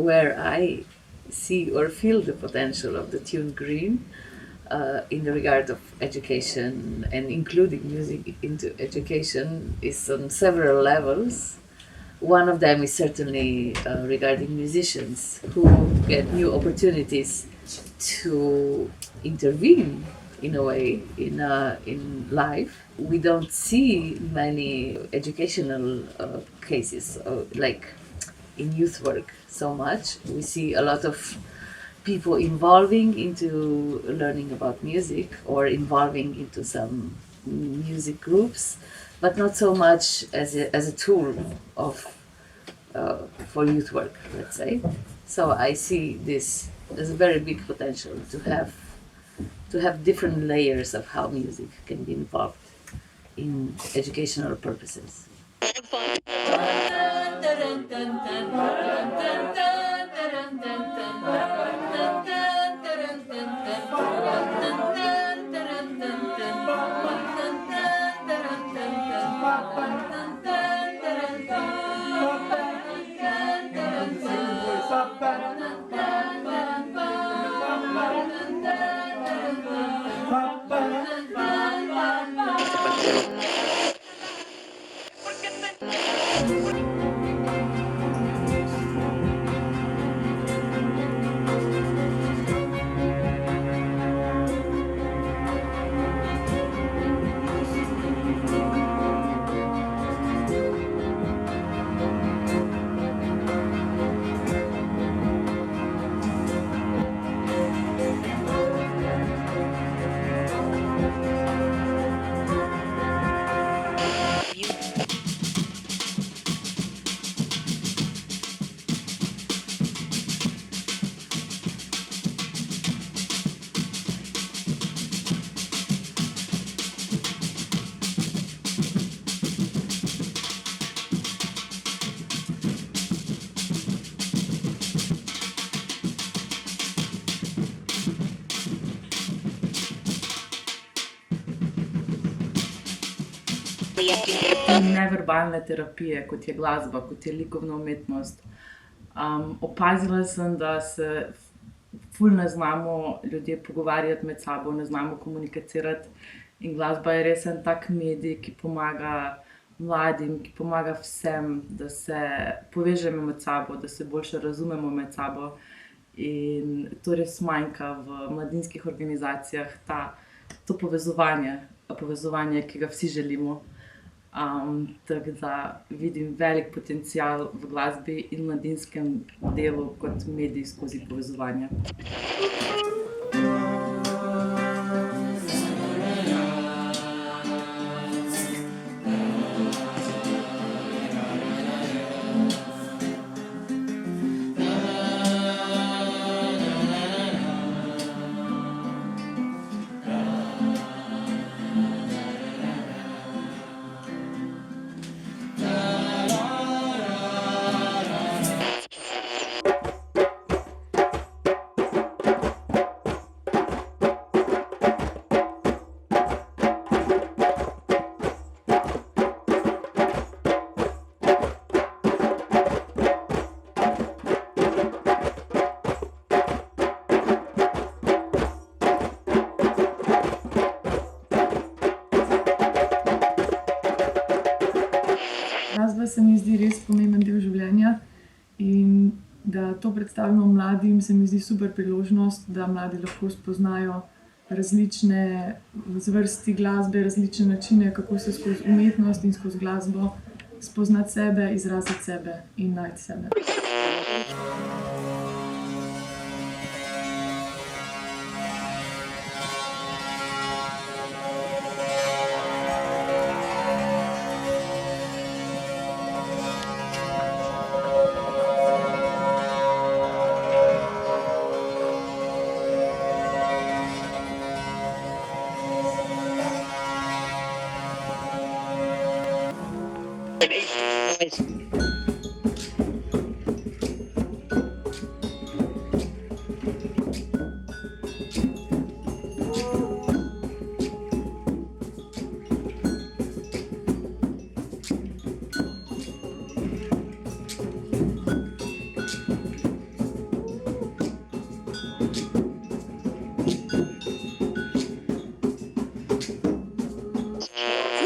where I see or feel the potential of the tune green in the regard of education and including music into education is on several levels. One of them is certainly regarding musicians who get new opportunities to intervene in a way in life. We don't see many educational cases like in youth work so much. We see a lot of people involving into learning about music or involving into some music groups, but not so much as a tool of for youth work, let's say. So I see this as a very big potential to have different layers of how music can be involved in educational purposes. Neverbalne terapije, kot je glasba, kot je likovna umetnost. Opazila sem, da se ful ne znamo ljudje pogovarjati med sabo, ne znamo komunicirati. In glasba je res en tak medij, ki pomaga mladim, ki pomaga vsem, da se povežemo med sabo, da se boljše razumemo med sabo. In to res manjka v mladinskih organizacijah, to povezovanje, ki ga vsi želimo. Tako da vidim velik potencial v glasbi in mladinskem delu kot medij skozi povezovanje. Glasba se mi zdi res pomemben del življenja in da to predstavimo mladim, se mi zdi super priložnost, da mladi lahko spoznajo različne zvrsti glasbe, različne načine, kako se skozi umetnost in skozi glasbo spoznati sebe, izraziti sebe in najti sebe.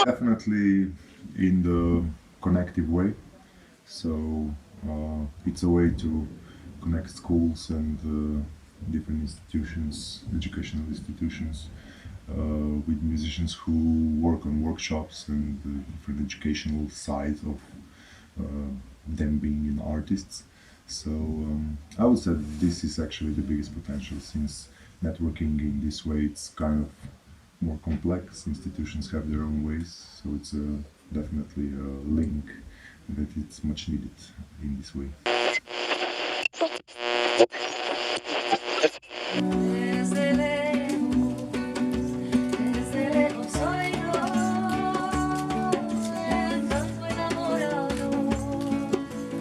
Definitely in the connective way. So it's a way to connect schools and different institutions, educational institutions, with musicians who work on workshops and different educational sides of them being artists. So I would say this is actually the biggest potential, since networking in this way it's kind of more complex. Institutions have their own ways, so it's definitely a link that it's much needed in this way. Desde lejos, desde lejos oigo el canto enamorado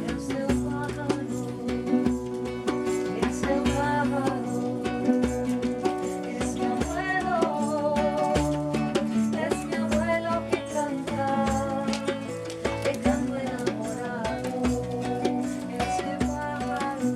del seu pájaro, el seu pájaro. Es mi abuelo que canta, el canto enamorado, el seu pájaro.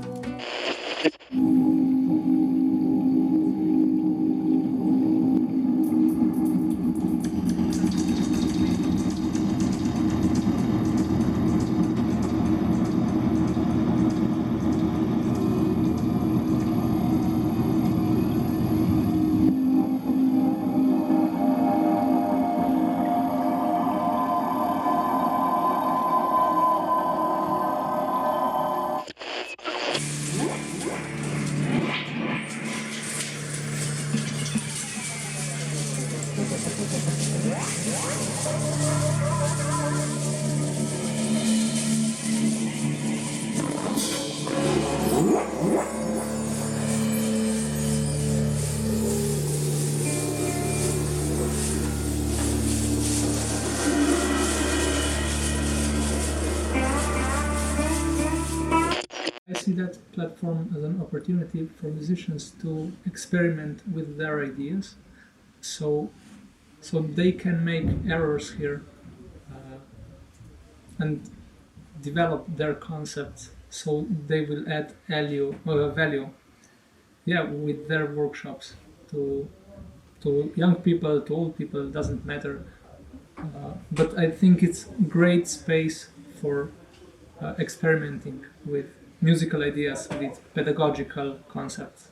I see that platform as an opportunity for musicians to experiment with their ideas, so they can make errors here uh, and develop their concepts, so they will add value, yeah, with their workshops to young people, to old people, doesn't matter. But I think it's great space for experimenting with musical ideas, with pedagogical concepts.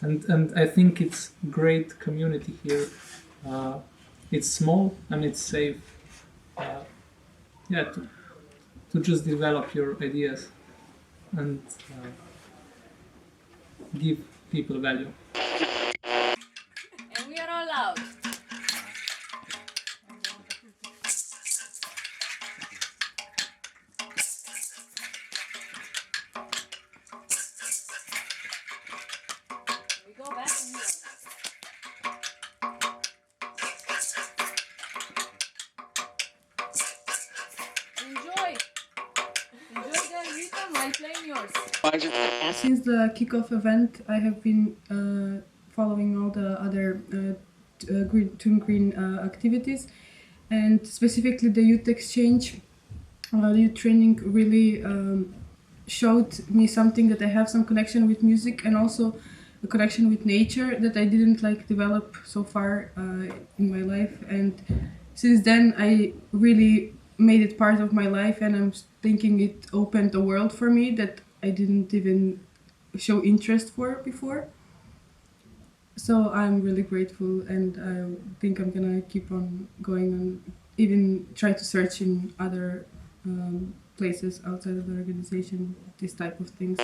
And I think it's great community here. It's small and it's safe. Yeah, to just develop your ideas and give people value. And we are all out. We go back and enjoy. Enjoy the rhythm while playing yours. Since the kickoff event, I have been following all the other Toon Green activities, and specifically the youth exchange, youth training really showed me something, that I have some connection with music and also a connection with nature that I didn't develop so far in my life. And since then, I really made it part of my life, and I'm thinking it opened a world for me that I didn't even show interest for before. So I'm really grateful, and I think I'm gonna keep on going and even try to search in other places outside of the organization, this type of things.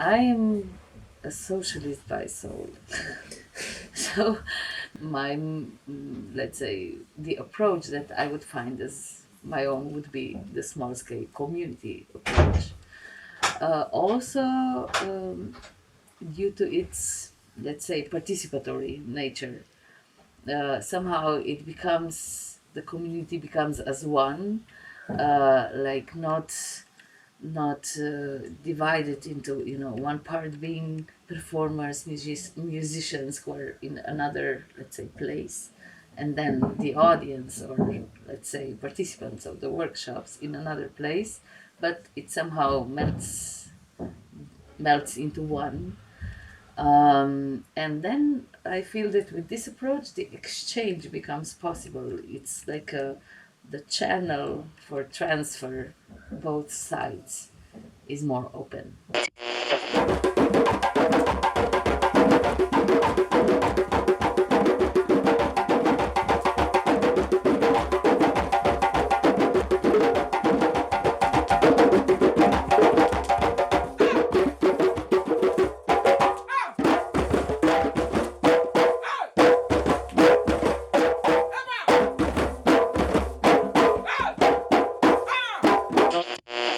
I am a socialist by soul. So my, let's say, the approach that I would find as my own would be the small scale community approach. Also, due to its, let's say, participatory nature, somehow the community becomes as one, like not divided into one part being performers, musicians who are in another, let's say, place, and then the audience, or let's say participants of the workshops in another place, but it somehow melts into one. And then I feel that with this approach, the exchange becomes possible. It's like the channel for transfer, both sides, is more open.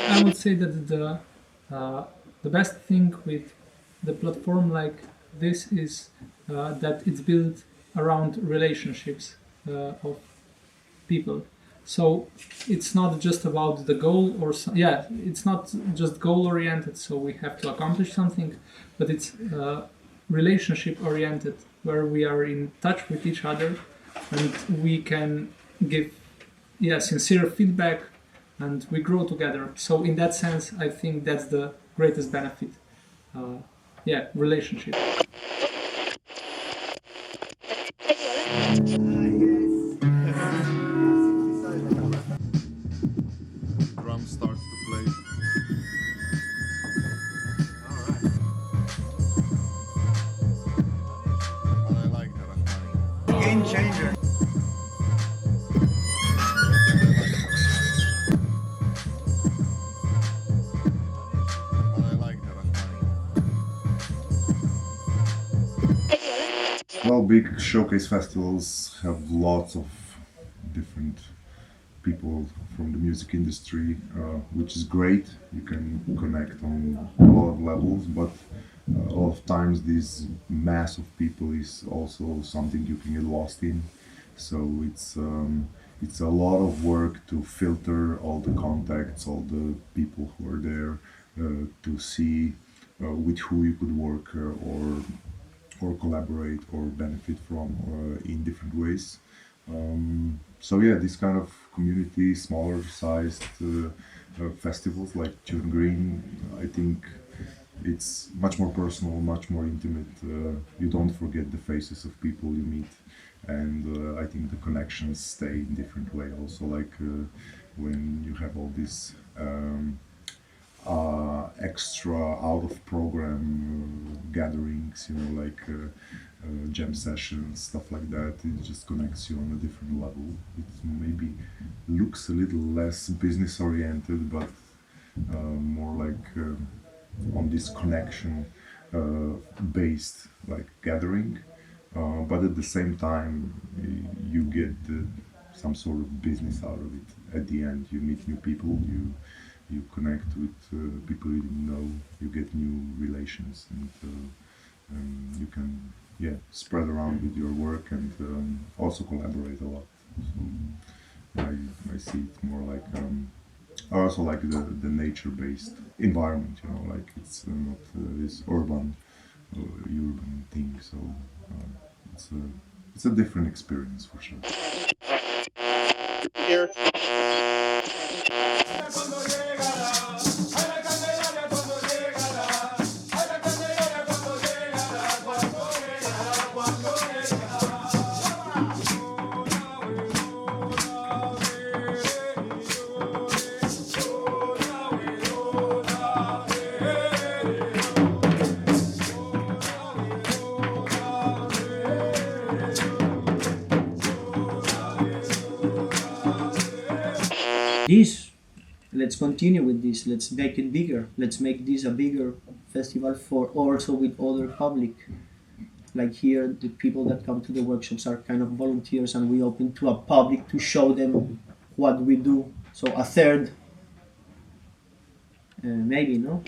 I would say that the best thing with the platform like this is that it's built around relationships of people. So it's not just about the goal, or it's not just goal oriented. So we have to accomplish something, but it's relationship oriented, where we are in touch with each other, and we can give sincere feedback, and we grow together. So in that sense, I think that's the greatest benefit. Relationship. Drum starts to play. I like that. Game changer. I like that. Well, big showcase festivals have lots of different people from the music industry, which is great. You can connect on a lot of levels, but a lot of times this mass of people is also something you can get lost in. So it's a lot of work to filter all the contacts, all the people who are there, to see with who you could work or collaborate or benefit from in different ways. So yeah, this kind of community, smaller sized festivals like Tune Green, I think it's much more personal, much more intimate. You don't forget the faces of people you meet, and I think the connections stay in different way. Also, like when you have all these extra out of program gatherings, like jam sessions, stuff like that. It just connects you on a different level. It maybe looks a little less business oriented, but more like on this connection based like gathering. But at the same time, you get some sort of business out of it. At the end, you meet new people, you connect with people you didn't know, you get new relations, and you can spread around with your work and also collaborate a lot. So I see it more like I also like the nature-based environment, like it's not this urban thing. So it's a different experience for sure. This, let's continue with this. Let's make it bigger. Let's make this a bigger festival for also with other public. Like here, the people that come to the workshops are kind of volunteers, and we open to a public to show them what we do. So a third, maybe, no?